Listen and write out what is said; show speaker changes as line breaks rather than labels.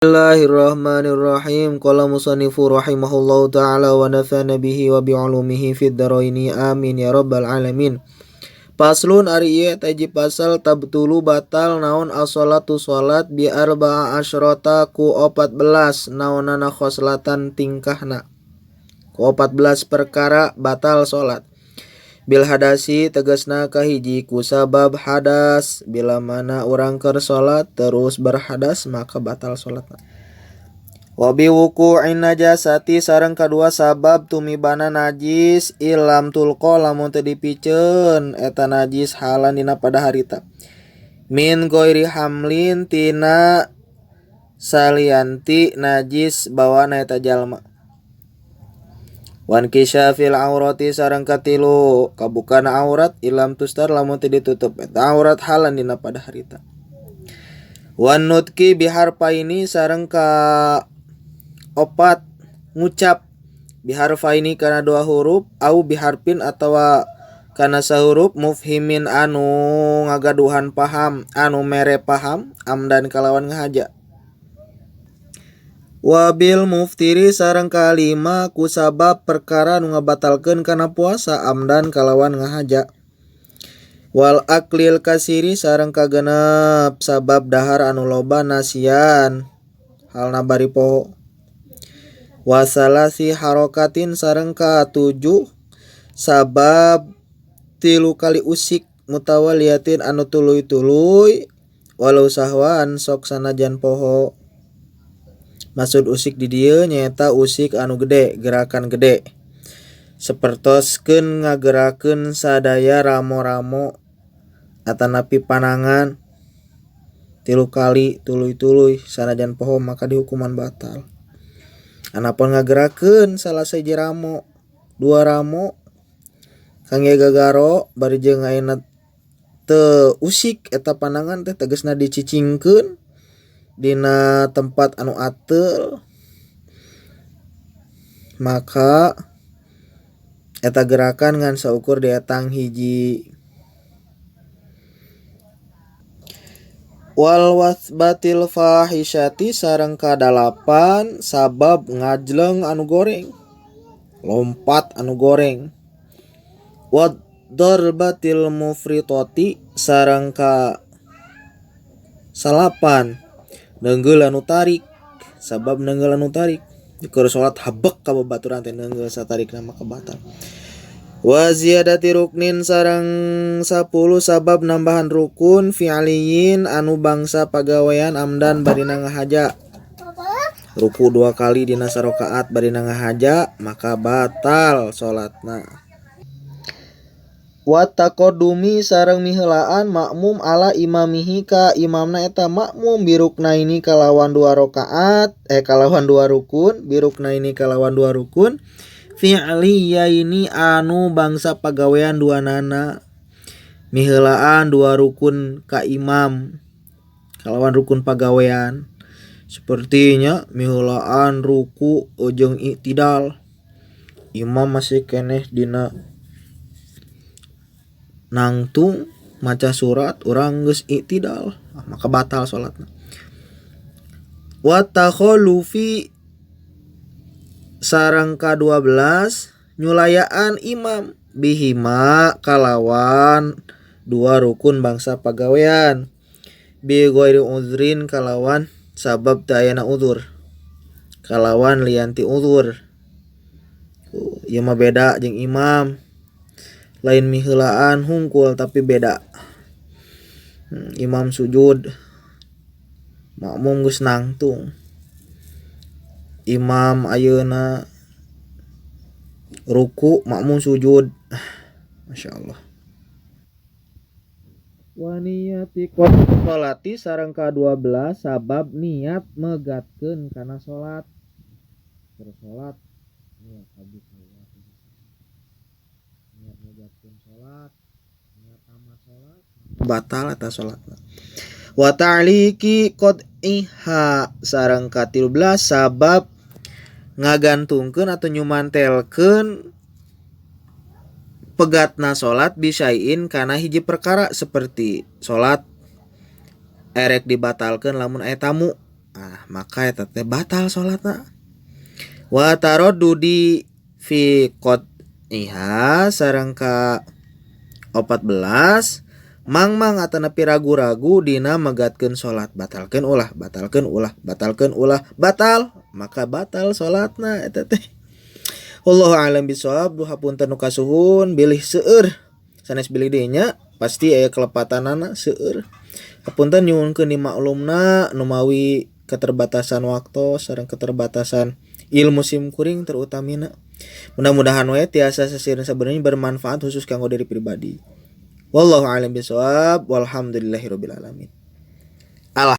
Bismillahirrahmanirrahim. Qala musannifu rahimahullahu ta'ala wa nafa'ana bihi wa bi'ulumihi fid dharaini amin ya rabbal alamin. Paslun ari ieu taji pasal tabtulu batal naon as-shalatu salat bi arba'a asyrata ku 14 naonana khoslatan tingkahna. Ku 14 perkara batal salat. Bil hadasi tegasna kahiji ku sabab hadas, bila mana urang keur salat terus berhadas maka batal salatna. Wa bi wuqu'in najasati sareng kadua sabab tumibana najis ilam tulqa lamun teu dipiceun eta najis halan dina pada harita. Min ghairi hamlin tina salianti najis bawana eta jalma. Wan kisyafil aurati sareng katilu kabukana aurat ilam tustar lamun teu ditutup eta aurat halan dina pada harita. Wan nutki biharpaini sareng ka opat ngucap biharfaini kana dua huruf au biharpin atawa kana sahuruf mufhimin anu ngagaduhan paham anu mere paham amdan kalawan ngahaja. Wabil muftiri sareng kalima ku sabab perkara nu ngabatalkeun kana puasa amdan kalawan ngahaja. Wal aklil kasiri sareng kagenep sabab dahar anu loba nasian halna bari poho. Wasalasi harokatin sareng ka 7 sabab 3 kali usik mutawaliatin anu tuluy-tuluy walau sahwan sok sanajan poho. Maksud usik di dieu nyaeta usik anu gede, gerakan gede. Sapertoskeun ngagerakeun sadaya ramo-ramo atanapi panangan 3 kali tuluy-tuluy sanajan poho maka dihukuman batal. Anapun ngagerakeun salah sahiji ramo, 2 ramo kangge gagaro bari jeung ayeuna teu usik eta panangan teh tegasna dicicingkeun dina tempat anu ateul maka eta gerakan ngan saukur dietang hiji. Wal wasbatil fahisyati sareng kadalapan sabab ngajleng anu goreng lompat anu goreng. Wad darbatil mufritati sareng ka salapan neungeul anu tarik sabab neungeul anu tarik keur salat habek ka babaturan teh neungeul satarikna maka batal. Wa ziyadati ruknin sareng 10 sabab nambahan rukun fi'liyin anu bangsa pagawean amdan barina ngahaja. Ruku 2 kali dina sarakaat barina ngahaja maka batal salatna. Wa taqaddumi sareng miheulaan makmum ala imamihi ka imamna eta makmum biruknaini kalawan 2 rakaat kalawan 2 rukun biruknaini kalawan 2 rukun fi'liyaini anu bangsa pagawean duanana. Miheulaan 2 rukun ka imam kalawan rukun pagawean sepertinya miheulaan ruku jeung i'tidal imam masih keneh dina nangtung maca surat urang geus i'tidal maka batal salatna. Wa takhallufi sareng ka-12 nyulayaan imam bihima kalawan 2 rukun bangsa pagawean bi ghairi uzrin kalawan sabab teu ayana uzur kalawan lianti uzur. Ieu mah beda jeung imam lain miheulaan hungkul tapi beda. Imam sujud makmum geus nangtung. Imam ayeuna ruku makmum sujud. Masyaallah. Wa niyati sholati sareng ka-12 sabab niat megatkeun kana salat. Bersalat niat habis niat megatkeun salat niat tamat salat batal eta salatna. Wa ta'liqi qad'iha sareng ka-13 sabab ngagantungkeun atau nyumantelkeun pegatna salat bisain kana hiji perkara seperti salat erek dibatalkeun lamun aya tamu maka eta teh batal salatna. Wa taraddudi fi qad'iha sareng ka 14 mang atanapi ragu-ragu dina megatkeun salat, batalkeun ulah batal, maka batal salatna eta teh. Wallahu a'lam bishawab. Duh hapunten nu kasuhun bilih seueur sanes bilih deui nya pasti aya kelepatanana seueur. Hapunten nyuwunkeun dimaklumna nu mawi keterbatasan waktu sareng keterbatasan ilmu simkuring terutamina. Mudah-mudahan we tiasa sasieun sabenerna bermanfaat khusus kanggo diri pribadi. Wallahu a'lam bishawab. Walhamdulillahirabbil alamin.